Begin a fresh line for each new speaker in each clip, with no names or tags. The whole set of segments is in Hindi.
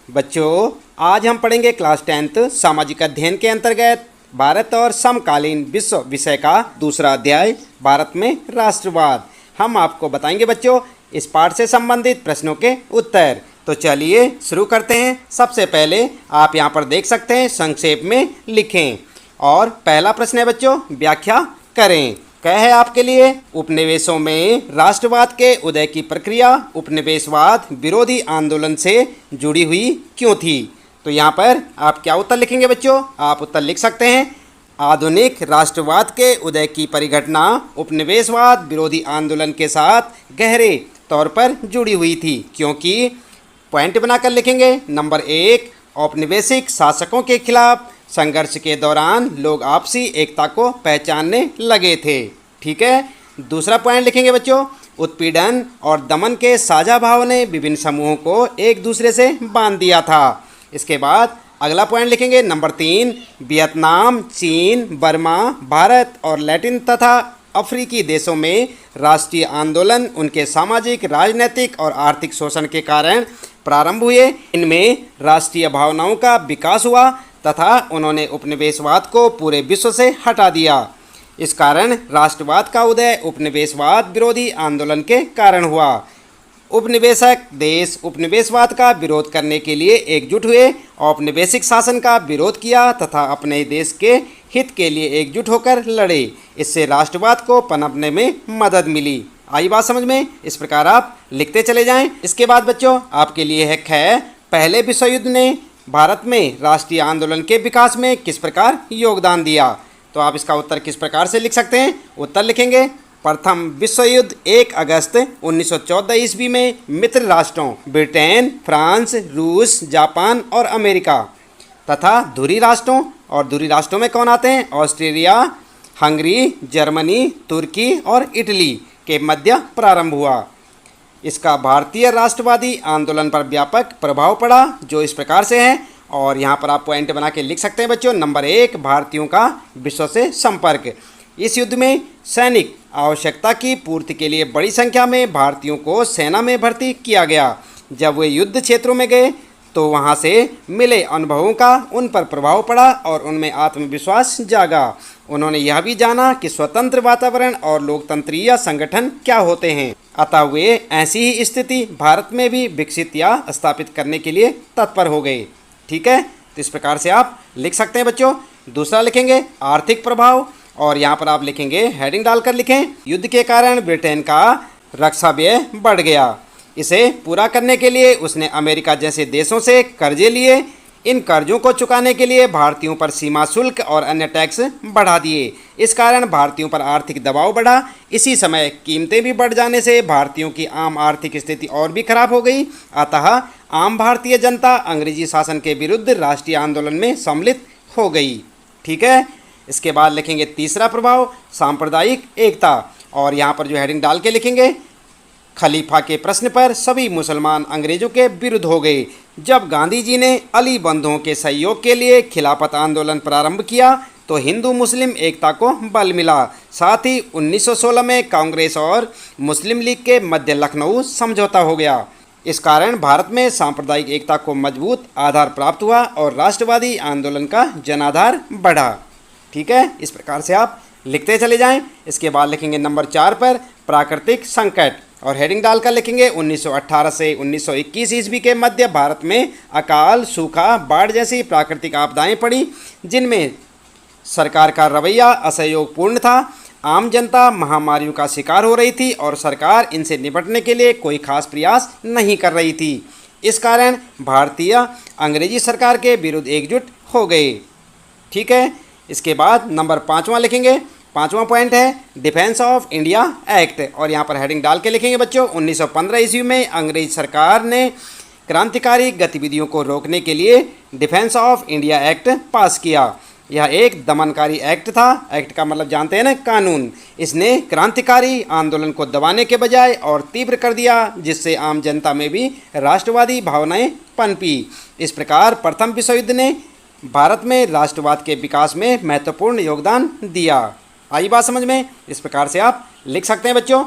बच्चों, आज हम पढ़ेंगे क्लास 10th सामाजिक अध्ययन के अंतर्गत भारत और समकालीन विश्व विषय का दूसरा अध्याय भारत में राष्ट्रवाद। हम आपको बताएंगे बच्चों इस पाठ से संबंधित प्रश्नों के उत्तर। तो चलिए शुरू करते हैं। सबसे पहले आप यहाँ पर देख सकते हैं, संक्षेप में लिखें। और पहला प्रश्न है बच्चों, व्याख्या करें। क्या है आपके लिए, उपनिवेशों में राष्ट्रवाद के उदय की प्रक्रिया उपनिवेशवाद विरोधी आंदोलन से जुड़ी हुई क्यों थी। तो यहाँ पर आप क्या उत्तर लिखेंगे बच्चों, आप उत्तर लिख सकते हैं, आधुनिक राष्ट्रवाद के उदय की परिघटना उपनिवेशवाद विरोधी आंदोलन के साथ गहरे तौर पर जुड़ी हुई थी। क्योंकि पॉइंट बनाकर लिखेंगे। नंबर 1, औपनिवेशिक शासकों के खिलाफ संघर्ष के दौरान लोग आपसी एकता को पहचानने लगे थे। ठीक है। दूसरा पॉइंट लिखेंगे बच्चों, उत्पीड़न और दमन के साझा भाव ने विभिन्न समूहों को एक दूसरे से बांध दिया था। इसके बाद अगला पॉइंट लिखेंगे नंबर 3, वियतनाम, चीन, बर्मा, भारत और लैटिन तथा अफ्रीकी देशों में राष्ट्रीय आंदोलन उनके सामाजिक, राजनीतिक और आर्थिक शोषण के कारण प्रारंभ हुए। इनमें राष्ट्रीय भावनाओं का विकास हुआ तथा उन्होंने उपनिवेशवाद को पूरे विश्व से हटा दिया। इस कारण राष्ट्रवाद का उदय उपनिवेशवाद विरोधी आंदोलन के कारण हुआ। उपनिवेशक देश उपनिवेशवाद का विरोध करने के लिए एकजुट हुए, औपनिवेशिक शासन का विरोध किया तथा अपने देश के हित के लिए एकजुट होकर लड़े। इससे राष्ट्रवाद को पनपने में मदद मिली। आई बात समझ में। इस प्रकार आप लिखते चले जाएं। इसके बाद बच्चों आपके लिए है ख, पहले विश्व युद्ध ने भारत में राष्ट्रीय आंदोलन के विकास में किस प्रकार योगदान दिया। तो आप इसका उत्तर किस प्रकार से लिख सकते हैं, उत्तर लिखेंगे। प्रथम विश्व युद्ध 1 अगस्त 1914 ईस्वी में मित्र राष्ट्रों ब्रिटेन, फ्रांस, रूस, जापान और अमेरिका तथा धुरी राष्ट्रों, और धुरी राष्ट्रों में कौन आते हैं, ऑस्ट्रेलिया, हंगरी, जर्मनी, तुर्की और इटली के मध्य प्रारंभ हुआ। इसका भारतीय राष्ट्रवादी आंदोलन पर व्यापक प्रभाव पड़ा, जो इस प्रकार से है। और यहाँ पर आप पॉइंट बना के लिख सकते हैं बच्चों। नंबर 1, भारतीयों का विश्व से संपर्क। इस युद्ध में सैनिक आवश्यकता की पूर्ति के लिए बड़ी संख्या में भारतीयों को सेना में भर्ती किया गया। जब वे युद्ध क्षेत्रों में गए तो वहाँ से मिले अनुभवों का उन पर प्रभाव पड़ा और उनमें आत्मविश्वास जागा। उन्होंने यह भी जाना कि स्वतंत्र वातावरण और लोकतंत्रीय संगठन क्या होते हैं। अतः वे ऐसी ही स्थिति भारत में भी विकसित या स्थापित करने के लिए तत्पर हो गए। ठीक है। तो इस प्रकार से आप लिख सकते हैं बच्चों। दूसरा लिखेंगे आर्थिक प्रभाव, और यहाँ पर आप लिखेंगे, हेडिंग डालकर लिखें, युद्ध के कारण ब्रिटेन का रक्षा व्यय बढ़ गया। इसे पूरा करने के लिए उसने अमेरिका जैसे देशों से कर्जे लिए। इन कर्जों को चुकाने के लिए भारतीयों पर सीमा शुल्क और अन्य टैक्स बढ़ा दिए। इस कारण भारतीयों पर आर्थिक दबाव बढ़ा। इसी समय कीमतें भी बढ़ जाने से भारतीयों की आम आर्थिक स्थिति और भी खराब हो गई। अतः आम भारतीय जनता अंग्रेजी शासन के विरुद्ध राष्ट्रीय आंदोलन में सम्मिलित हो गई। ठीक है। इसके बाद लिखेंगे तीसरा प्रभाव, सांप्रदायिक एकता, और यहाँ पर जो हेडिंग डाल के लिखेंगे, खलीफा के प्रश्न पर सभी मुसलमान अंग्रेजों के विरुद्ध हो गए। जब गांधी जी ने अली बंधुओं के सहयोग के लिए खिलाफत आंदोलन प्रारंभ किया तो हिंदू मुस्लिम एकता को बल मिला। साथ ही 1916 में कांग्रेस और मुस्लिम लीग के मध्य लखनऊ समझौता हो गया। इस कारण भारत में सांप्रदायिक एकता को मजबूत आधार प्राप्त हुआ और राष्ट्रवादी आंदोलन का जनाधार बढ़ा। ठीक है। इस प्रकार से आप लिखते चले जाएं। इसके बाद लिखेंगे नंबर 4 पर प्राकृतिक संकट, और हेडिंग डालकर लिखेंगे 1918 से 1921 ईस्वी के मध्य भारत में अकाल, सूखा, बाढ़ जैसी प्राकृतिक आपदाएं पड़ी, जिनमें सरकार का रवैया असहयोगपूर्ण था। आम जनता महामारियों का शिकार हो रही थी और सरकार इनसे निपटने के लिए कोई खास प्रयास नहीं कर रही थी। इस कारण भारतीय अंग्रेजी सरकार के विरुद्ध एकजुट हो गए। ठीक है। इसके बाद नंबर 5वां लिखेंगे। 5वां पॉइंट है डिफेंस ऑफ इंडिया एक्ट, और यहाँ पर हेडिंग डाल के लिखेंगे बच्चों, 1915 ईस्वी में अंग्रेज सरकार ने क्रांतिकारी गतिविधियों को रोकने के लिए डिफेंस ऑफ इंडिया एक्ट पास किया। यह एक दमनकारी एक्ट था। एक्ट का मतलब जानते हैं ना, कानून। इसने क्रांतिकारी आंदोलन को दबाने के बजाय और तीव्र कर दिया, जिससे आम जनता में भी राष्ट्रवादी भावनाएं पनपी। इस प्रकार प्रथम विश्व युद्ध ने भारत में राष्ट्रवाद के विकास में महत्वपूर्ण योगदान दिया। आई बात समझ में। इस प्रकार से आप लिख सकते हैं बच्चों।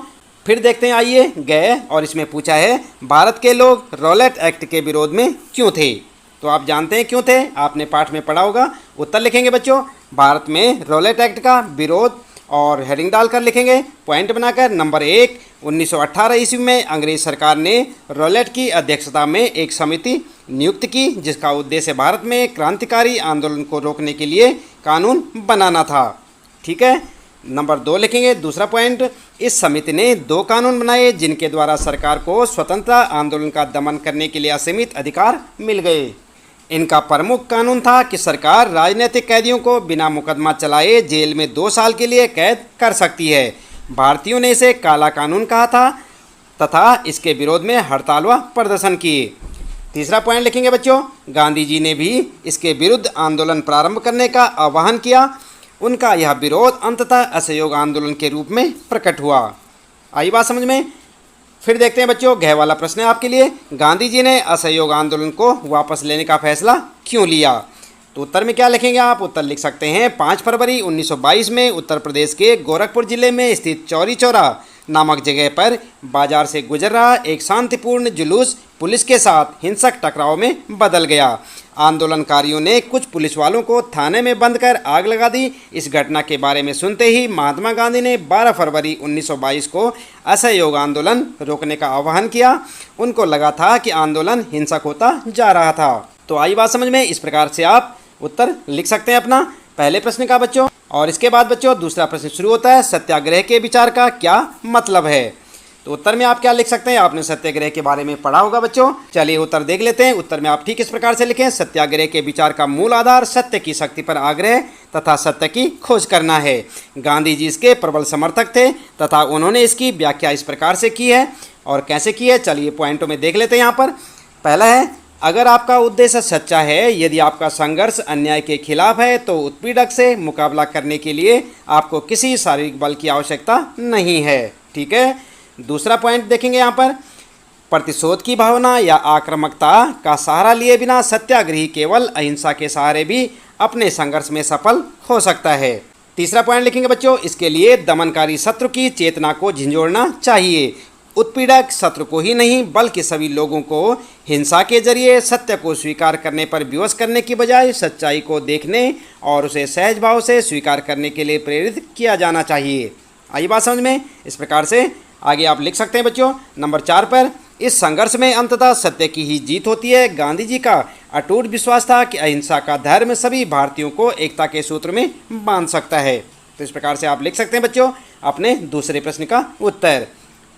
फिर देखते हैं, आइए गए और इसमें पूछा है भारत के लोग रॉलेट एक्ट के विरोध में क्यों थे। तो आप जानते हैं क्यों थे, आपने पाठ में पढ़ा होगा। उत्तर लिखेंगे बच्चों, भारत में रॉलेट एक्ट का विरोध और हेडिंग डालकर लिखेंगे पॉइंट बनाकर। नंबर 1, 1918 ईस्वी में अंग्रेज सरकार ने रॉलेट की अध्यक्षता में एक समिति नियुक्त की जिसका उद्देश्य भारत में क्रांतिकारी आंदोलन को रोकने के लिए कानून बनाना था। ठीक है। नंबर 2 लिखेंगे, दूसरा पॉइंट, इस समिति ने 2 कानून बनाए जिनके द्वारा सरकार को स्वतंत्रता आंदोलन का दमन करने के लिए असीमित अधिकार मिल गए। इनका प्रमुख कानून था कि सरकार राजनीतिक कैदियों को बिना मुकदमा चलाए जेल में 2 साल के लिए कैद कर सकती है। भारतीयों ने इसे काला कानून कहा था तथा इसके विरोध में हड़ताल व प्रदर्शन किए। तीसरा पॉइंट लिखेंगे बच्चों, गांधी जी ने भी इसके विरुद्ध आंदोलन प्रारंभ करने का आह्वान किया। उनका यह विरोध अंततः असहयोग आंदोलन के रूप में प्रकट हुआ। आई बात समझ में। फिर देखते हैं बच्चों, गह वाला प्रश्न है आपके लिए, गांधी जी ने असहयोग आंदोलन को वापस लेने का फैसला क्यों लिया। तो उत्तर में क्या लिखेंगे आप, उत्तर लिख सकते हैं 5 फरवरी 1922 में उत्तर प्रदेश के गोरखपुर जिले में स्थित चौरी चौरा नामक जगह पर बाजार से गुजर रहा एक शांतिपूर्ण जुलूस पुलिस के साथ हिंसक टकराव में बदल गया। आंदोलनकारियों ने कुछ पुलिस वालों को थाने में बंद कर आग लगा दी। इस घटना के बारे में सुनते ही महात्मा गांधी ने 12 फरवरी 1922 को असहयोग आंदोलन रोकने का आह्वान किया। उनको लगा था कि आंदोलन हिंसक होता जा रहा था। तो आई बात समझ में। इस प्रकार से आप उत्तर लिख सकते हैं अपना पहले प्रश्न का बच्चों। और इसके बाद बच्चों दूसरा प्रश्न शुरू होता है, सत्याग्रह के विचार का क्या मतलब है। तो उत्तर में आप क्या लिख सकते हैं, आपने सत्याग्रह के बारे में पढ़ा होगा बच्चों। चलिए उत्तर देख लेते हैं। उत्तर में आप ठीक इस प्रकार से लिखें, सत्याग्रह के विचार का मूल आधार सत्य की शक्ति पर आग्रह तथा सत्य की खोज करना है। गांधी जी इसके प्रबल समर्थक थे तथा उन्होंने इसकी व्याख्या इस प्रकार से की है। और कैसे की है, चलिए पॉइंटों में देख लेते हैं। यहाँ पर पहला है, अगर आपका उद्देश्य सच्चा है, यदि आपका संघर्ष अन्याय के खिलाफ है, तो उत्पीड़क से मुकाबला करने के लिए आपको किसी शारीरिक बल की आवश्यकता नहीं है। ठीक है। दूसरा पॉइंट देखेंगे यहाँ पर, प्रतिशोध की भावना या आक्रामकता का सहारा लिए बिना सत्याग्रही केवल अहिंसा के सहारे भी अपने संघर्ष में सफल हो सकता है। तीसरा पॉइंट लिखेंगे बच्चों, इसके लिए दमनकारी शत्रु की चेतना को झिंझोड़ना चाहिए। उत्पीड़क शत्रु को ही नहीं बल्कि सभी लोगों को हिंसा के जरिए सत्य को स्वीकार करने पर विवश करने की बजाय सच्चाई को देखने और उसे सहज भाव से स्वीकार करने के लिए प्रेरित किया जाना चाहिए। आई बात समझ में। इस प्रकार से आगे आप लिख सकते हैं बच्चों। नंबर 4 पर, इस संघर्ष में अंततः सत्य की ही जीत होती है। गांधी जी का अटूट विश्वास था कि अहिंसा का धर्म सभी भारतीयों को एकता के सूत्र में बांध सकता है। तो इस प्रकार से आप लिख सकते हैं बच्चों अपने दूसरे प्रश्न का उत्तर।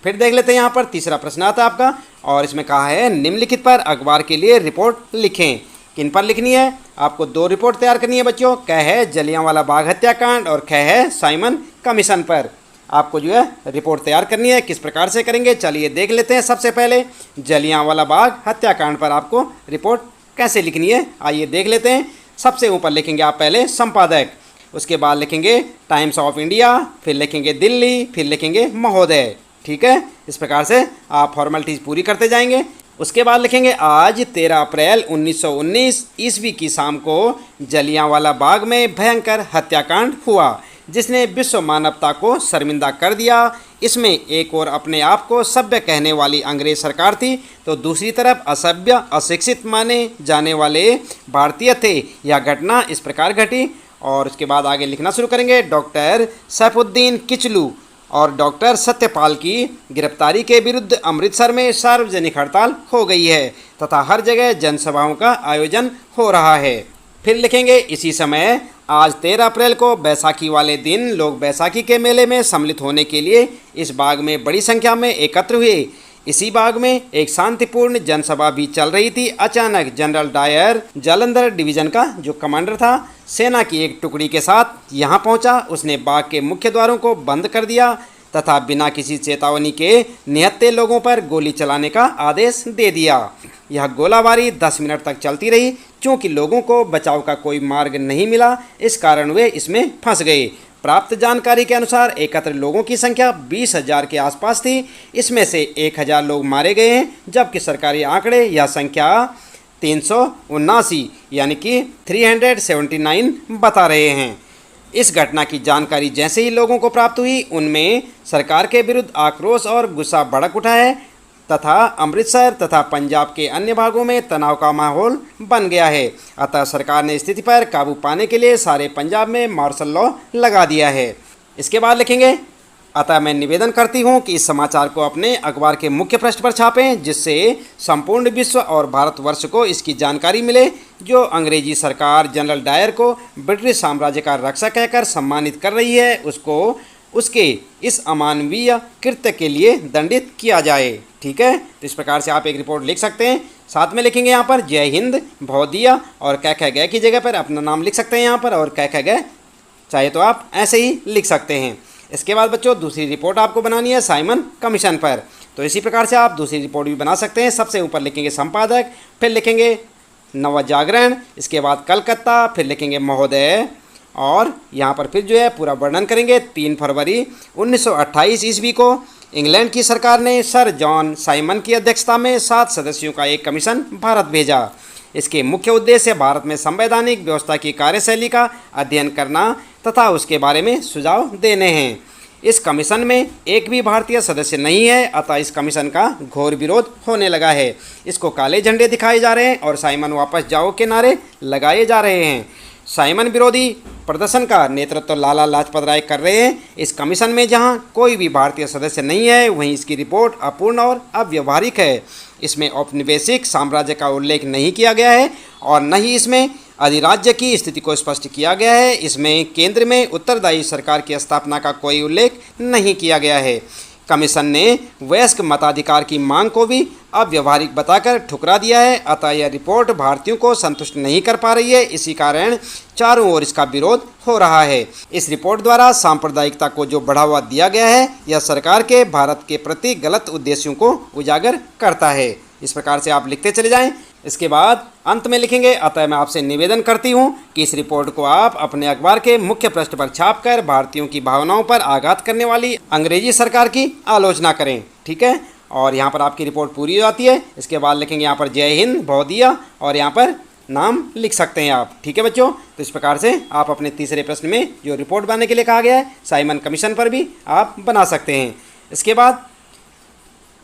फिर देख लेते हैं यहाँ पर तीसरा प्रश्न आता है आपका, और इसमें कहा है निम्नलिखित पर अखबार के लिए रिपोर्ट लिखें। किन पर लिखनी है, आपको 2 रिपोर्ट तैयार करनी है बच्चों। क है जलियांवाला बाग हत्याकांड और ख है साइमन कमीशन पर। आपको जो है रिपोर्ट तैयार करनी है। किस प्रकार से करेंगे, चलिए देख लेते हैं। सबसे पहले जलियांवाला बाग हत्याकांड पर आपको रिपोर्ट कैसे लिखनी है, आइए देख लेते हैं। सबसे ऊपर लिखेंगे आप पहले संपादक, उसके बाद लिखेंगे टाइम्स ऑफ इंडिया, फिर लिखेंगे दिल्ली, फिर लिखेंगे महोदय। ठीक है। इस प्रकार से आप फॉर्मेलिटीज़ पूरी करते जाएंगे। उसके बाद लिखेंगे आज 13 अप्रैल 1919 ईस्वी की शाम को जलियांवाला बाग में भयंकर हत्याकांड हुआ जिसने विश्व मानवता को शर्मिंदा कर दिया। इसमें एक और अपने आप को सभ्य कहने वाली अंग्रेज सरकार थी, तो दूसरी तरफ असभ्य अशिक्षित माने जाने वाले भारतीय थे। यह घटना इस प्रकार घटी। और उसके बाद आगे लिखना शुरू करेंगे, डॉक्टर सैफुद्दीन किचलू और डॉक्टर सत्यपाल की गिरफ्तारी के विरुद्ध अमृतसर में सार्वजनिक हड़ताल हो गई है तथा हर जगह जनसभाओं का आयोजन हो रहा है। फिर लिखेंगे इसी समय आज 13 अप्रैल को बैसाखी वाले दिन लोग बैसाखी के मेले में सम्मिलित होने के लिए इस बाग में बड़ी संख्या में एकत्र हुए। इसी बाग में एक शांतिपूर्ण जनसभा भी चल रही थी। अचानक जनरल डायर जालंधर डिवीजन का जो कमांडर था, सेना की एक टुकड़ी के साथ यहाँ पहुँचा। उसने बाग के मुख्य द्वारों को बंद कर दिया तथा बिना किसी चेतावनी के निहत्थे लोगों पर गोली चलाने का आदेश दे दिया। यह गोलाबारी 10 मिनट तक चलती रही। चूँकि लोगों को बचाव का कोई मार्ग नहीं मिला, इस कारण वे इसमें फंस गए। प्राप्त जानकारी के अनुसार एकत्र लोगों की संख्या 20,000 के आसपास थी। इसमें से 1,000 लोग मारे गए हैं, जबकि सरकारी आंकड़े यह संख्या 379 यानी कि 379 बता रहे हैं। इस घटना की जानकारी जैसे ही लोगों को प्राप्त हुई, उनमें सरकार के विरुद्ध आक्रोश और गुस्सा भड़क उठा है तथा अमृतसर तथा पंजाब के अन्य भागों में तनाव का माहौल बन गया है। अतः सरकार ने स्थिति पर काबू पाने के लिए सारे पंजाब में मार्शल लॉ लगा दिया है। इसके बाद लिखेंगे, अतः मैं निवेदन करती हूँ कि इस समाचार को अपने अखबार के मुख्य पृष्ठ पर छापें, जिससे संपूर्ण विश्व और भारतवर्ष को इसकी जानकारी मिले। जो अंग्रेजी सरकार जनरल डायर को ब्रिटिश साम्राज्य का रक्षक कहकर सम्मानित कर रही है, उसको उसके इस अमानवीय कृत्य के लिए दंडित किया जाए। ठीक है, तो इस प्रकार से आप एक रिपोर्ट लिख सकते हैं। साथ में लिखेंगे यहाँ पर जय हिंद, भौदिया और कै कै गए की जगह पर अपना नाम लिख सकते हैं यहाँ पर, और कै कै गए चाहे तो आप ऐसे ही लिख सकते हैं। इसके बाद बच्चों दूसरी रिपोर्ट आपको बनानी है साइमन कमीशन पर, तो इसी प्रकार से आप दूसरी रिपोर्ट भी बना सकते हैं। सबसे ऊपर लिखेंगे संपादक, फिर लिखेंगे नवजागरण, इसके बाद कलकत्ता, फिर लिखेंगे महोदय, और यहाँ पर फिर जो है पूरा वर्णन करेंगे। 3 फरवरी 1928 ईस्वी को इंग्लैंड की सरकार ने सर जॉन साइमन की अध्यक्षता में 7 सदस्यों का एक कमीशन भारत भेजा। इसके मुख्य उद्देश्य भारत में संवैधानिक व्यवस्था की कार्यशैली का अध्ययन करना तथा उसके बारे में सुझाव देने हैं। इस कमीशन में एक भी भारतीय सदस्य नहीं है, अतः इस कमीशन का घोर विरोध होने लगा है। इसको काले झंडे दिखाए जा रहे हैं और साइमन वापस जाओ के नारे लगाए जा रहे हैं। साइमन विरोधी प्रदर्शन का नेतृत्व लाला लाजपत राय कर रहे हैं। इस कमीशन में जहां कोई भी भारतीय सदस्य नहीं है, वहीं इसकी रिपोर्ट अपूर्ण और अव्यवहारिक है। इसमें औपनिवेशिक साम्राज्य का उल्लेख नहीं किया गया है और न ही इसमें अधिराज्य की स्थिति को स्पष्ट किया गया है। इसमें केंद्र में उत्तरदायी सरकार की स्थापना का कोई उल्लेख नहीं किया गया है। कमीशन ने वयस्क मताधिकार की मांग को भी अव्यवहारिक बताकर ठुकरा दिया है। अतः यह रिपोर्ट भारतीयों को संतुष्ट नहीं कर पा रही है। इसी कारण चारों ओर इसका विरोध हो रहा है। इस रिपोर्ट द्वारा सांप्रदायिकता को जो बढ़ावा दिया गया है, यह सरकार के भारत के प्रति गलत उद्देश्यों को उजागर करता है। इस प्रकार से आप लिखते चले जाएं। इसके बाद अंत में लिखेंगे, अतः मैं आपसे निवेदन करती हूं कि इस रिपोर्ट को आप अपने अखबार के मुख्य पृष्ठ पर छापकर भारतीयों की भावनाओं पर आघात करने वाली अंग्रेजी सरकार की आलोचना करें। ठीक है, और यहाँ पर आपकी रिपोर्ट पूरी हो जाती है। इसके बाद लिखेंगे यहाँ पर जय हिंद, भौदिया, और यहाँ पर नाम लिख सकते हैं आप। ठीक है बच्चों, तो इस प्रकार से आप अपने तीसरे प्रश्न में जो रिपोर्ट बनाने के लिए कहा गया है साइमन कमीशन पर भी आप बना सकते हैं। इसके बाद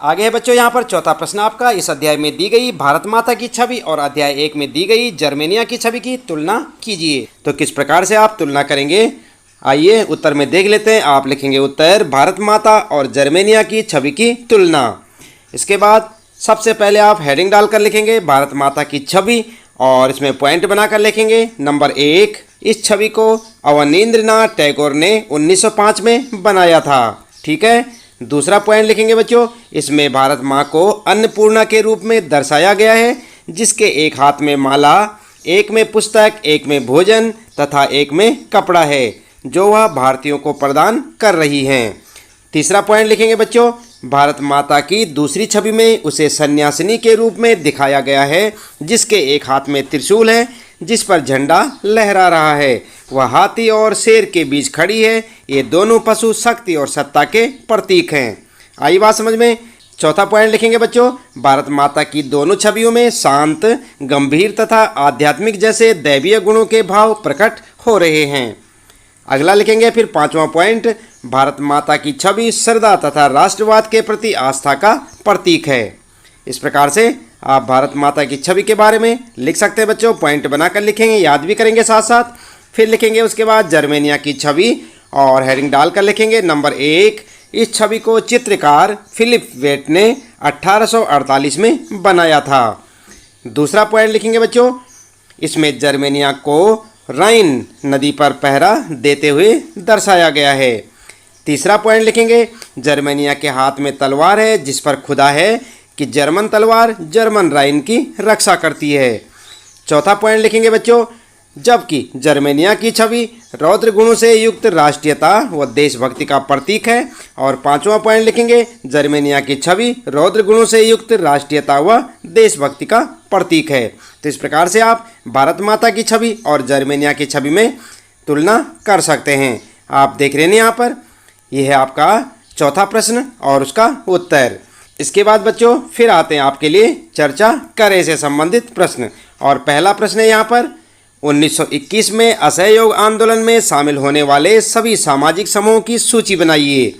आगे है बच्चों यहाँ पर चौथा प्रश्न आपका, इस अध्याय में दी गई भारत माता की छवि और अध्याय 1 में दी गई जर्मेनिया की छवि की तुलना कीजिए। तो किस प्रकार से आप तुलना करेंगे, आइए उत्तर में देख लेते हैं। आप लिखेंगे उत्तर भारत माता और जर्मेनिया की छवि की तुलना। इसके बाद सबसे पहले आप हेडिंग डालकर लिखेंगे भारत माता की छवि और इसमें पॉइंट बनाकर लिखेंगे। नंबर 1, इस छवि को अवनींद्रनाथ टैगोर ने 1905 में बनाया था। ठीक है, दूसरा पॉइंट लिखेंगे बच्चों, इसमें भारत माँ को अन्नपूर्णा के रूप में दर्शाया गया है, जिसके एक हाथ में माला, एक में पुस्तक, एक में भोजन तथा एक में कपड़ा है, जो वह भारतीयों को प्रदान कर रही हैं। तीसरा पॉइंट लिखेंगे बच्चों, भारत माता की दूसरी छवि में उसे सन्यासिनी के रूप में दिखाया गया है, जिसके एक हाथ में त्रिशूल है, जिस पर झंडा लहरा रहा है। वह हाथी और शेर के बीच खड़ी है। ये दोनों पशु शक्ति और सत्ता के प्रतीक हैं। आई बात समझ में। चौथा पॉइंट लिखेंगे बच्चों, भारत माता की दोनों छवियों में शांत, गंभीर तथा आध्यात्मिक जैसे दैवीय गुणों के भाव प्रकट हो रहे हैं। अगला लिखेंगे फिर पांचवा पॉइंट, भारत माता की छवि श्रद्धा तथा राष्ट्रवाद के प्रति आस्था का प्रतीक है। इस प्रकार से आप भारत माता की छवि के बारे में लिख सकते हैं बच्चों। पॉइंट बनाकर लिखेंगे, याद भी करेंगे साथ साथ। फिर लिखेंगे उसके बाद जर्मेनिया की छवि और हेडिंग डालकर लिखेंगे नंबर 1, इस छवि को चित्रकार फिलिप वेट ने 1848 में बनाया था। दूसरा पॉइंट लिखेंगे बच्चों, इसमें जर्मेनिया को राइन नदी पर पहरा देते हुए दर्शाया गया है। तीसरा पॉइंट लिखेंगे, जर्मेनिया के हाथ में तलवार है, जिस पर खुदा है कि जर्मन तलवार जर्मन राइन की रक्षा करती है। चौथा पॉइंट लिखेंगे बच्चों, जबकि जर्मेनिया की छवि रौद्र गुणों से युक्त राष्ट्रीयता व देशभक्ति का प्रतीक है। और पांचवा पॉइंट लिखेंगे, जर्मेनिया की छवि रौद्र गुणों से युक्त राष्ट्रीयता व देशभक्ति का प्रतीक है। तो इस प्रकार से आप भारत माता की छवि और जर्मेनिया की छवि में तुलना कर सकते हैं। आप देख रहे हैं यहाँ पर, यह है आपका चौथा प्रश्न और उसका उत्तर। इसके बाद बच्चों फिर आते हैं आपके लिए चर्चा करें से संबंधित प्रश्न। और पहला प्रश्न है यहाँ पर, 1921 में असहयोग आंदोलन में शामिल होने वाले सभी सामाजिक समूहों की सूची बनाइए।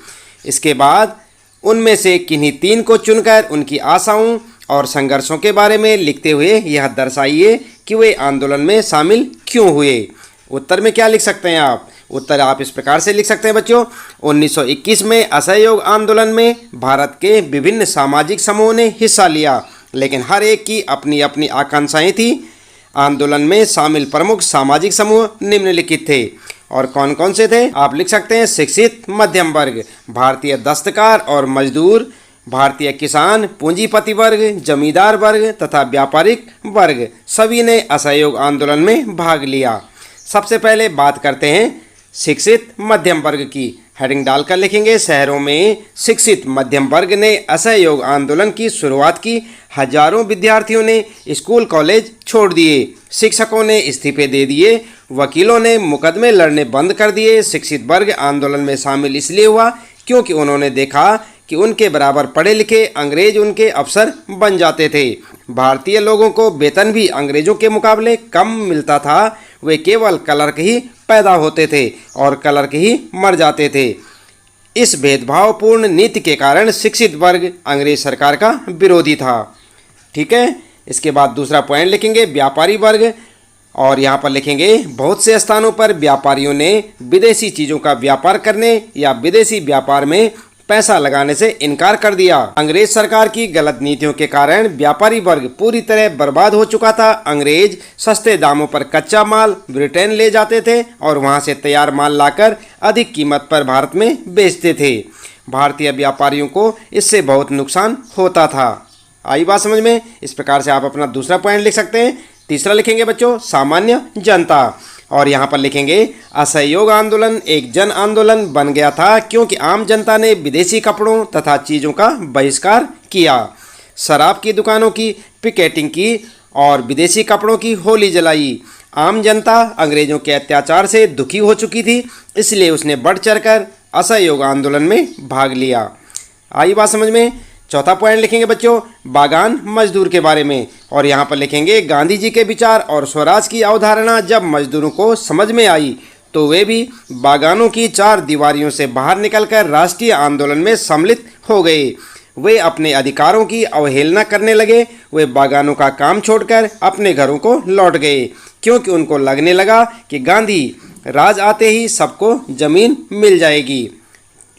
इसके बाद उनमें से किन्हीं 3 को चुनकर उनकी आशाओं और संघर्षों के बारे में लिखते हुए यह दर्शाइए कि वे आंदोलन में शामिल क्यों हुए। उत्तर में क्या लिख सकते हैं आप? उत्तर आप इस प्रकार से लिख सकते हैं बच्चों, 1921 में असहयोग आंदोलन में भारत के विभिन्न सामाजिक समूहों ने हिस्सा लिया, लेकिन हर एक की अपनी अपनी आकांक्षाएं थी। आंदोलन में शामिल प्रमुख सामाजिक समूह निम्नलिखित थे। और कौन कौन से थे? आप लिख सकते हैं शिक्षित मध्यम वर्ग, भारतीय दस्तकार और मजदूर, भारतीय किसान, पूंजीपति वर्ग, जमींदार वर्ग तथा व्यापारिक वर्ग, सभी ने असहयोग आंदोलन में भाग लिया। सबसे पहले बात करते हैं शिक्षित मध्यम वर्ग की। हेडिंग डालकर लिखेंगे, शहरों में शिक्षित मध्यम वर्ग ने असहयोग आंदोलन की शुरुआत की। हजारों विद्यार्थियों ने स्कूल कॉलेज छोड़ दिए, शिक्षकों ने इस्तीफे दे दिए, वकीलों ने मुकदमे लड़ने बंद कर दिए। शिक्षित वर्ग आंदोलन में शामिल इसलिए हुआ क्योंकि उन्होंने देखा कि उनके बराबर पढ़े लिखे अंग्रेज उनके अफसर बन जाते थे। भारतीय लोगों को वेतन भी अंग्रेजों के मुकाबले कम मिलता था। वे केवल क्लर्क ही पैदा होते थे और क्लर्क ही मर जाते थे। इस भेदभावपूर्ण नीति के कारण शिक्षित वर्ग अंग्रेज सरकार का विरोधी था। ठीक है, इसके बाद दूसरा पॉइंट लिखेंगे व्यापारी वर्ग, और यहाँ पर लिखेंगे बहुत से स्थानों पर व्यापारियों ने विदेशी चीज़ों का व्यापार करने या विदेशी व्यापार में पैसा लगाने से इनकार कर दिया। अंग्रेज सरकार की गलत नीतियों के कारण व्यापारी वर्ग पूरी तरह बर्बाद हो चुका था। अंग्रेज सस्ते दामों पर कच्चा माल ब्रिटेन ले जाते थे और वहां से तैयार माल लाकर अधिक कीमत पर भारत में बेचते थे। भारतीय व्यापारियों को इससे बहुत नुकसान होता था। आई बात समझ में? इस प्रकार से आप अपना दूसरा पॉइंट लिख सकते हैं। तीसरा लिखेंगे बच्चों सामान्य जनता, और यहाँ पर लिखेंगे असहयोग आंदोलन एक जन आंदोलन बन गया था क्योंकि आम जनता ने विदेशी कपड़ों तथा चीज़ों का बहिष्कार किया, शराब की दुकानों की पिकेटिंग की और विदेशी कपड़ों की होली जलाई। आम जनता अंग्रेजों के अत्याचार से दुखी हो चुकी थी, इसलिए उसने बढ़ चढ़कर असहयोग आंदोलन में भाग लिया। आई बात समझ में? चौथा पॉइंट लिखेंगे बच्चों बागान मजदूर के बारे में, और यहाँ पर लिखेंगे गांधी जी के विचार और स्वराज की अवधारणा जब मजदूरों को समझ में आई तो वे भी बागानों की 4 दीवारियों से बाहर निकलकर राष्ट्रीय आंदोलन में सम्मिलित हो गए। वे अपने अधिकारों की अवहेलना करने लगे। वे बागानों का काम छोड़कर अपने घरों को लौट गए क्योंकि उनको लगने लगा कि गांधी राज आते ही सबको जमीन मिल जाएगी।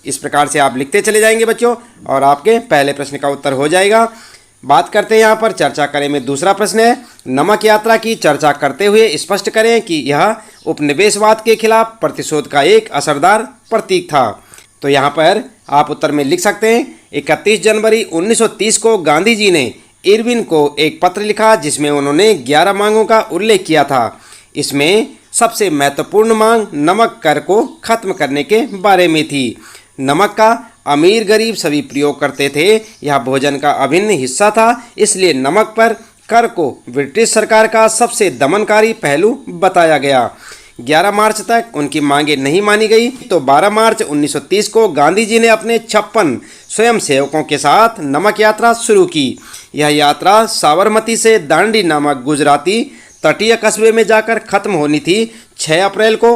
इस प्रकार से आप लिखते चले जाएंगे बच्चों और आपके पहले प्रश्न का उत्तर हो जाएगा। बात करते हैं यहाँ पर चर्चा करें में दूसरा प्रश्न है, नमक यात्रा की चर्चा करते हुए स्पष्ट करें कि यह उपनिवेशवाद के खिलाफ प्रतिशोध का एक असरदार प्रतीक था। तो यहाँ पर आप उत्तर में लिख सकते हैं 31 जनवरी 1930 को गांधी जी ने इरविन को एक पत्र लिखा जिसमें उन्होंने 11 मांगों का उल्लेख किया था। इसमें सबसे महत्वपूर्ण मांग नमक कर को खत्म करने के बारे में थी। नमक का अमीर गरीब सभी प्रयोग करते थे, यह भोजन का अभिन्न हिस्सा था, इसलिए नमक पर कर को ब्रिटिश सरकार का सबसे दमनकारी पहलू बताया गया। 11 मार्च तक उनकी मांगें नहीं मानी गई तो 12 मार्च 1930 को गांधी जी ने अपने 56 स्वयंसेवकों के साथ नमक यात्रा शुरू की। यह यात्रा साबरमती से दांडी नामक गुजराती तटीय कस्बे में जाकर खत्म होनी थी। 6 अप्रैल को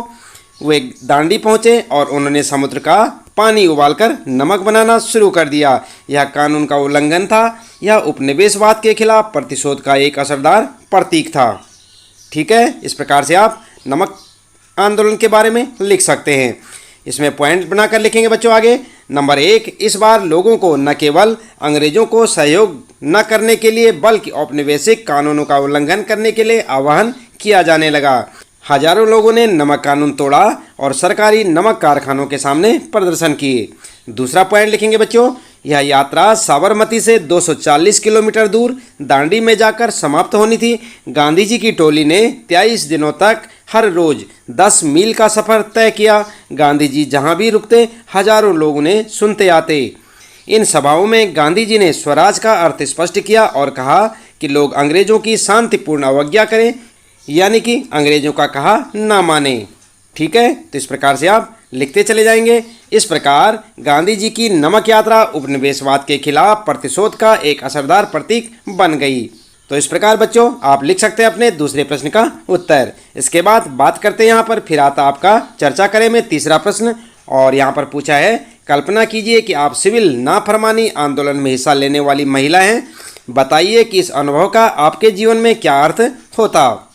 वे दांडी पहुंचे और उन्होंने समुद्र का पानी उबालकर नमक बनाना शुरू कर दिया। यह कानून का उल्लंघन था। यह उपनिवेशवाद के खिलाफ प्रतिशोध का एक असरदार प्रतीक था। ठीक है, इस प्रकार से आप नमक आंदोलन के बारे में लिख सकते हैं। इसमें पॉइंट बनाकर लिखेंगे बच्चों आगे। नंबर 1, इस बार लोगों को न केवल अंग्रेजों को सहयोग न करने के लिए बल्कि औपनिवेशिक कानूनों का उल्लंघन करने के लिए आह्वान किया जाने लगा। हजारों लोगों ने नमक कानून तोड़ा और सरकारी नमक कारखानों के सामने प्रदर्शन किए। दूसरा पॉइंट लिखेंगे बच्चों, यह यात्रा साबरमती से 240 किलोमीटर दूर दांडी में जाकर समाप्त होनी थी। गांधी जी की टोली ने 23 दिनों तक हर रोज 10 मील का सफ़र तय किया। गांधी जी जहाँ भी रुकते हजारों लोग उन्हें सुनते आते। इन सभाओं में गांधी जी ने स्वराज का अर्थ स्पष्ट किया और कहा कि लोग अंग्रेजों की शांतिपूर्ण अवज्ञा करें, यानी कि अंग्रेजों का कहा ना माने। ठीक है, तो इस प्रकार से आप लिखते चले जाएंगे। इस प्रकार गांधी जी की नमक यात्रा उपनिवेशवाद के खिलाफ प्रतिशोध का एक असरदार प्रतीक बन गई। तो इस प्रकार बच्चों आप लिख सकते हैं अपने दूसरे प्रश्न का उत्तर। इसके बाद बात करते हैं यहाँ पर, फिर आता आपका चर्चा करें में तीसरा प्रश्न। और यहाँ पर पूछा है, कल्पना कीजिए कि आप सिविल नाफरमानी आंदोलन में हिस्सा लेने वाली महिला हैं। बताइए कि इस अनुभव का आपके जीवन में क्या अर्थ होता।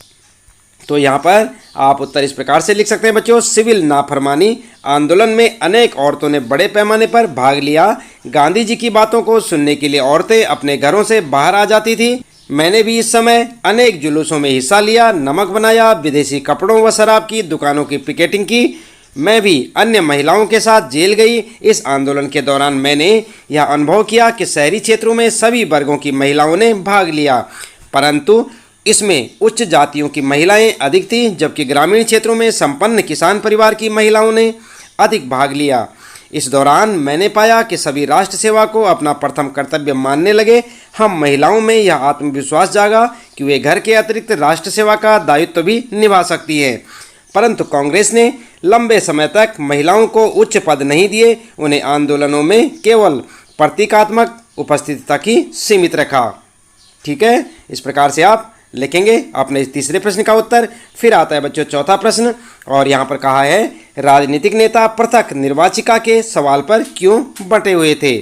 तो यहाँ पर आप उत्तर इस प्रकार से लिख सकते हैं बच्चों, सिविल नाफरमानी आंदोलन में अनेक औरतों ने बड़े पैमाने पर भाग लिया। गांधी जी की बातों को सुनने के लिए औरतें अपने घरों से बाहर आ जाती थी। मैंने भी इस समय अनेक जुलूसों में हिस्सा लिया, नमक बनाया, विदेशी कपड़ों व शराब की दुकानों की पिकेटिंग की। मैं भी अन्य महिलाओं के साथ जेल गई। इस आंदोलन के दौरान मैंने यह अनुभव किया कि शहरी क्षेत्रों में सभी वर्गों की महिलाओं ने भाग लिया, परंतु इसमें उच्च जातियों की महिलाएं अधिक थीं, जबकि ग्रामीण क्षेत्रों में संपन्न किसान परिवार की महिलाओं ने अधिक भाग लिया। इस दौरान मैंने पाया कि सभी राष्ट्र सेवा को अपना प्रथम कर्तव्य मानने लगे। हम महिलाओं में यह आत्मविश्वास जागा कि वे घर के अतिरिक्त राष्ट्र सेवा का दायित्व भी निभा सकती हैं। परंतु कांग्रेस ने लंबे समय तक महिलाओं को उच्च पद नहीं दिए, उन्हें आंदोलनों में केवल प्रतीकात्मक उपस्थिति तक ही सीमित रखा। ठीक है, इस प्रकार से आप लिखेंगे अपने इस तीसरे प्रश्न का उत्तर। फिर आता है बच्चों चौथा प्रश्न, और यहाँ पर कहा है, राजनीतिक नेता पृथक निर्वाचिका के सवाल पर क्यों बंटे हुए थे।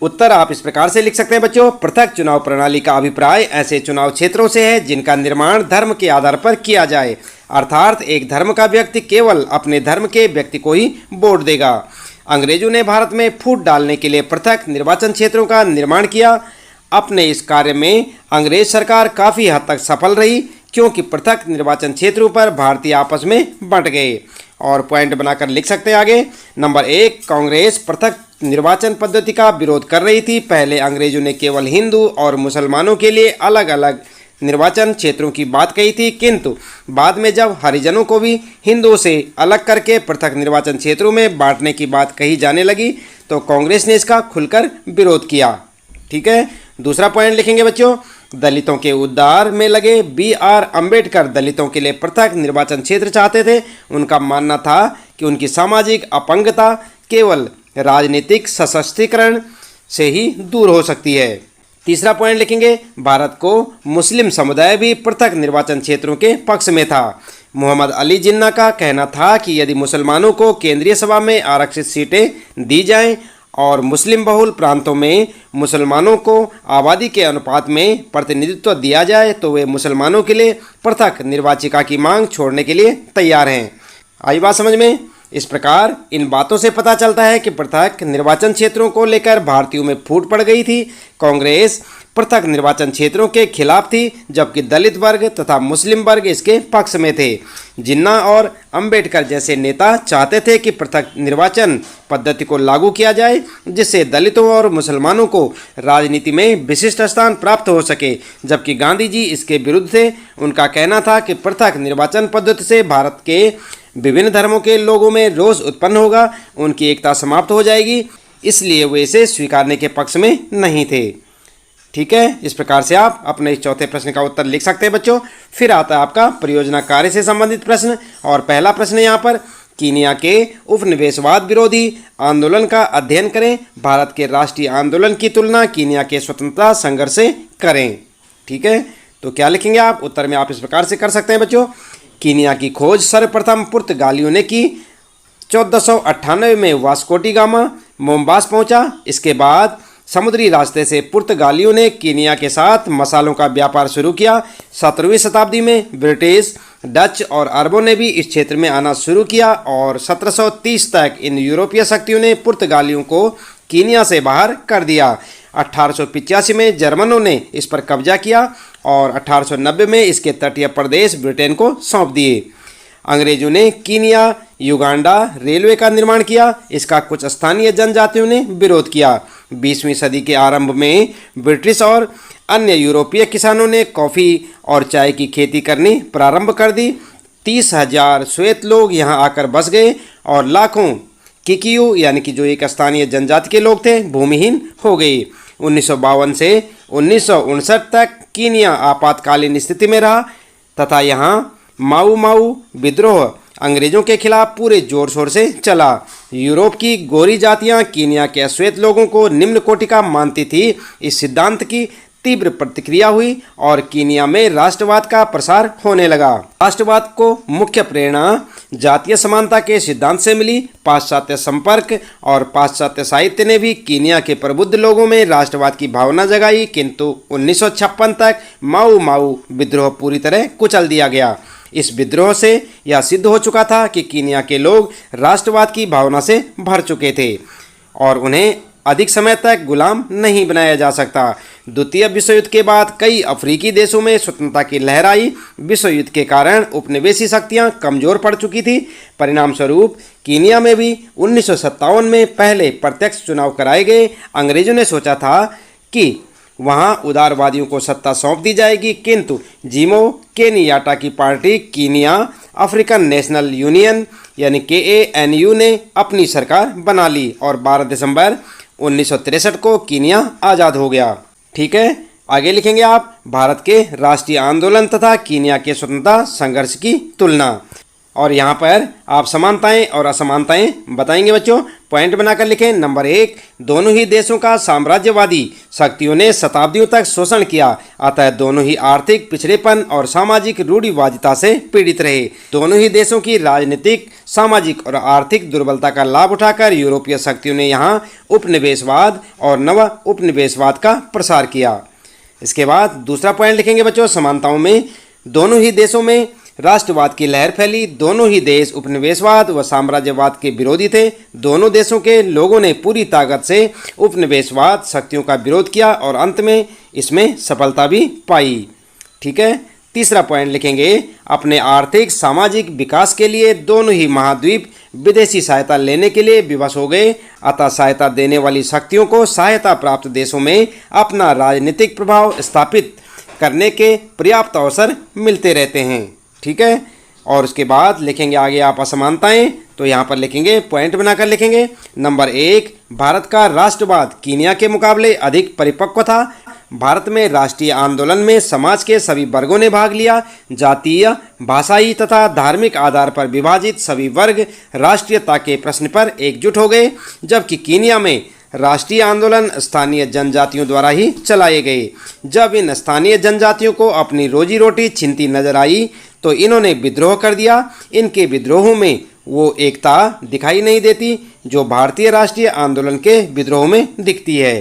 उत्तर आप इस प्रकार से लिख सकते हैं बच्चों, पृथक चुनाव प्रणाली का अभिप्राय ऐसे चुनाव क्षेत्रों से है जिनका निर्माण धर्म के आधार पर किया जाए, अर्थात एक धर्म का व्यक्ति केवल अपने धर्म के व्यक्ति को ही वोट देगा। अंग्रेजों ने भारत में फूट डालने के लिए पृथक निर्वाचन क्षेत्रों का निर्माण किया। अपने इस कार्य में अंग्रेज सरकार काफ़ी हद तक सफल रही, क्योंकि पृथक निर्वाचन क्षेत्रों पर भारतीय आपस में बंट गए। और पॉइंट बनाकर लिख सकते हैं आगे। नंबर 1, कांग्रेस पृथक निर्वाचन पद्धति का विरोध कर रही थी। पहले अंग्रेजों ने केवल हिंदू और मुसलमानों के लिए अलग अलग निर्वाचन क्षेत्रों की बात कही थी, किंतु बाद में जब हरिजनों को भी हिंदुओं से अलग करके पृथक निर्वाचन क्षेत्रों में बांटने की बात कही जाने लगी, तो कांग्रेस ने इसका खुलकर विरोध किया। ठीक है, दूसरा पॉइंट लिखेंगे बच्चों, दलितों के उद्धार में लगे BR अम्बेडकर दलितों के लिए पृथक निर्वाचन क्षेत्र चाहते थे। उनका मानना था कि उनकी सामाजिक अपंगता केवल राजनीतिक सशक्तिकरण से ही दूर हो सकती है। तीसरा पॉइंट लिखेंगे, भारत को मुस्लिम समुदाय भी पृथक निर्वाचन क्षेत्रों के पक्ष में था। मोहम्मद अली जिन्ना का कहना था कि यदि मुसलमानों को केंद्रीय सभा में आरक्षित सीटें दी जाएं और मुस्लिम बहुल प्रांतों में मुसलमानों को आबादी के अनुपात में प्रतिनिधित्व दिया जाए, तो वे मुसलमानों के लिए पृथक निर्वाचिका की मांग छोड़ने के लिए तैयार हैं। आई बात समझ में। इस प्रकार इन बातों से पता चलता है कि पृथक निर्वाचन क्षेत्रों को लेकर भारतीयों में फूट पड़ गई थी। कांग्रेस पृथक निर्वाचन क्षेत्रों के खिलाफ थी, जबकि दलित वर्ग तथा मुस्लिम वर्ग इसके पक्ष में थे। जिन्ना और अंबेडकर जैसे नेता चाहते थे कि पृथक निर्वाचन पद्धति को लागू किया जाए, जिससे दलितों और मुसलमानों को राजनीति में विशिष्ट स्थान प्राप्त हो सके, जबकि गांधी जी इसके विरुद्ध थे। उनका कहना था कि पृथक निर्वाचन पद्धति से भारत के विभिन्न धर्मों के लोगों में रोष उत्पन्न होगा, उनकी एकता समाप्त हो जाएगी, इसलिए वे इसे स्वीकारने के पक्ष में नहीं थे। ठीक है, इस प्रकार से आप अपने इस चौथे प्रश्न का उत्तर लिख सकते हैं बच्चों। फिर आता है आपका परियोजना कार्य से संबंधित प्रश्न, और पहला प्रश्न यहाँ पर, कीनिया के उपनिवेशवाद विरोधी आंदोलन का अध्ययन करें। भारत के राष्ट्रीय आंदोलन की तुलना कीनिया के स्वतंत्रता संघर्ष से करें। ठीक है, तो क्या लिखेंगे आप, उत्तर में आप इस प्रकार से कर सकते हैं बच्चों। कीनिया की खोज सर्वप्रथम पुर्तगालियों ने की। 1498 में वास्को डी गामा मोम्बास पहुंचा। इसके बाद समुद्री रास्ते से पुर्तगालियों ने कीनिया के साथ मसालों का व्यापार शुरू किया। 17वीं शताब्दी में ब्रिटिश, डच और अरबों ने भी इस क्षेत्र में आना शुरू किया, और 1730 तक इन यूरोपीय शक्तियों ने पुर्तगालियों को कीनिया से बाहर कर दिया। 1885 में जर्मनों ने इस पर कब्जा किया, और 1890 में इसके तटीय प्रदेश ब्रिटेन को सौंप दिए। अंग्रेजों ने कीनिया युगांडा रेलवे का निर्माण किया। इसका कुछ स्थानीय जनजातियों ने विरोध किया। 20वीं सदी के आरंभ में ब्रिटिश और अन्य यूरोपीय किसानों ने कॉफ़ी और चाय की खेती करनी प्रारंभ कर दी। 30,000 श्वेत लोग यहां आकर बस गए, और लाखों किकियू यानी कि जो एक स्थानीय जनजाति के लोग थे भूमिहीन हो गए। 1952 से 1959 तक कीनिया आपातकालीन स्थिति में रहा, तथा यहाँ माऊ माऊ विद्रोह अंग्रेजों के खिलाफ पूरे जोर शोर से चला। यूरोप की गोरी जातियां कीनिया के अश्वेत लोगों को निम्न कोटि का मानती थी। इस सिद्धांत की तीव्र प्रतिक्रिया हुई और कीनिया में राष्ट्रवाद का प्रसार होने लगा। राष्ट्रवाद को मुख्य प्रेरणा जातीय समानता के सिद्धांत से मिली। पाश्चात्य संपर्क और पाश्चात्य साहित्य ने भी कीनिया के प्रबुद्ध लोगों में राष्ट्रवाद की भावना जगाई, किंतु 1956 तक माऊ माऊ विद्रोह पूरी तरह कुचल दिया गया। इस विद्रोह से यह सिद्ध हो चुका था कि कीनिया के लोग राष्ट्रवाद की भावना से भर चुके थे और उन्हें अधिक समय तक गुलाम नहीं बनाया जा सकता। द्वितीय विश्व युद्ध के बाद कई अफ्रीकी देशों में स्वतंत्रता की लहर आई। विश्व युद्ध के कारण उपनिवेशी शक्तियां कमजोर पड़ चुकी थी। परिणाम स्वरूप कीनिया में भी 1957 में पहले प्रत्यक्ष चुनाव कराए गए। अंग्रेजों ने सोचा था कि वहां उदारवादियों को सत्ता सौंप दी जाएगी, किंतु जिमो केनियाटा की party Kenya African national union यानी KANU ने अपनी सरकार बना ली और 12 दिसंबर 1963 को कीनिया आज़ाद हो गया। ठीक है, आगे लिखेंगे आप भारत के राष्ट्रीय आंदोलन तथा कीनिया के स्वतंत्रता संघर्ष की तुलना। और यहाँ पर आप समानताएं और असमानताएं बताएंगे बच्चों। पॉइंट बनाकर लिखें। नंबर 1, दोनों ही देशों का साम्राज्यवादी शक्तियों ने शताब्दियों तक शोषण किया, अतः दोनों ही आर्थिक पिछड़ेपन और सामाजिक रूढ़िवादिता से पीड़ित रहे। दोनों ही देशों की राजनीतिक, सामाजिक और आर्थिक दुर्बलता का लाभ उठाकर यूरोपीय शक्तियों ने यहाँ उपनिवेशवाद और नव उपनिवेशवाद का प्रसार किया। इसके बाद दूसरा पॉइंट लिखेंगे बच्चों, समानताओं में दोनों ही देशों में राष्ट्रवाद की लहर फैली। दोनों ही देश उपनिवेशवाद व साम्राज्यवाद के विरोधी थे। दोनों देशों के लोगों ने पूरी ताकत से उपनिवेशवाद शक्तियों का विरोध किया और अंत में इसमें सफलता भी पाई। ठीक है, तीसरा पॉइंट लिखेंगे, अपने आर्थिक सामाजिक विकास के लिए दोनों ही महाद्वीप विदेशी सहायता लेने के लिए विवश हो गए, अतः सहायता देने वाली शक्तियों को सहायता प्राप्त देशों में अपना राजनीतिक प्रभाव स्थापित करने के पर्याप्त अवसर मिलते रहते हैं। ठीक है, और उसके बाद लिखेंगे आगे आप असमानताएं। तो यहाँ पर लिखेंगे, पॉइंट बनाकर लिखेंगे। नंबर 1, भारत का राष्ट्रवाद कीनिया के मुकाबले अधिक परिपक्व था। भारत में राष्ट्रीय आंदोलन में समाज के सभी वर्गों ने भाग लिया। जातीय, भाषाई तथा धार्मिक आधार पर विभाजित सभी वर्ग राष्ट्रीयता के प्रश्न पर एकजुट हो गए, जबकि कीनिया में राष्ट्रीय आंदोलन स्थानीय जनजातियों द्वारा ही चलाए गए। जब इन स्थानीय जनजातियों को अपनी रोजी रोटी छिनती नजर आई तो इन्होंने विद्रोह कर दिया। इनके विद्रोहों में वो एकता दिखाई नहीं देती जो भारतीय राष्ट्रीय आंदोलन के विद्रोह में दिखती है।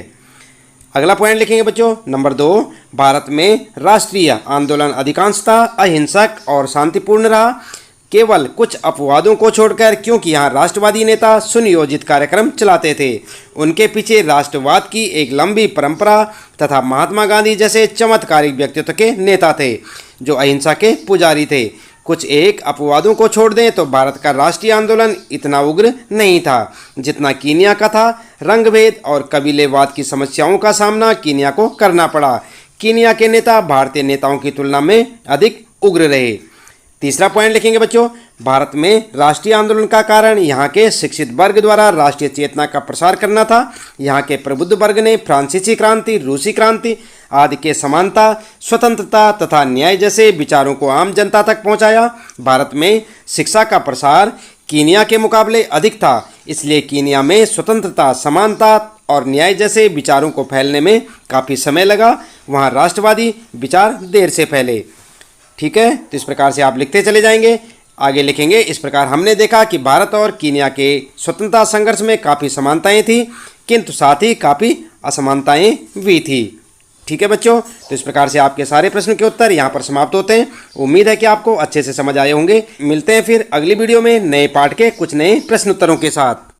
अगला पॉइंट लिखेंगे बच्चों, नंबर 2, भारत में राष्ट्रीय आंदोलन अधिकांशतः अहिंसक और शांतिपूर्ण रहा, केवल कुछ अपवादों को छोड़कर, क्योंकि यहाँ राष्ट्रवादी नेता सुनियोजित कार्यक्रम चलाते थे। उनके पीछे राष्ट्रवाद की एक लंबी परंपरा तथा महात्मा गांधी जैसे चमत्कारिक व्यक्तित्व के नेता थे जो अहिंसा के पुजारी थे। कुछ एक अपवादों को छोड़ दें तो भारत का राष्ट्रीय आंदोलन इतना उग्र नहीं था जितना कीनिया का था। रंगभेद और कबीलेवाद की समस्याओं का सामना कीनिया को करना पड़ा। कीनिया के नेता भारतीय नेताओं की तुलना में अधिक उग्र रहे। तीसरा पॉइंट लिखेंगे बच्चों, भारत में राष्ट्रीय आंदोलन का कारण यहाँ के शिक्षित वर्ग द्वारा राष्ट्रीय चेतना का प्रसार करना था। यहाँ के प्रबुद्ध वर्ग ने फ्रांसीसी क्रांति, रूसी क्रांति आदि के समानता, स्वतंत्रता तथा न्याय जैसे विचारों को आम जनता तक पहुँचाया। भारत में शिक्षा का प्रसार कीनिया के मुकाबले अधिक था, इसलिए कीनिया में स्वतंत्रता, समानता और न्याय जैसे विचारों को फैलने में काफ़ी समय लगा। वहाँ राष्ट्रवादी विचार देर से फैले। ठीक है, तो इस प्रकार से आप लिखते चले जाएंगे। आगे लिखेंगे, इस प्रकार हमने देखा कि भारत और कीनिया के स्वतंत्रता संघर्ष में काफ़ी समानताएं थी, किंतु साथ ही काफ़ी असमानताएं भी थी। ठीक है बच्चों, तो इस प्रकार से आपके सारे प्रश्नों के उत्तर यहाँ पर समाप्त होते हैं। उम्मीद है कि आपको अच्छे से समझ आए होंगे। मिलते हैं फिर अगली वीडियो में नए पाठ के कुछ नए प्रश्न उत्तरों के साथ।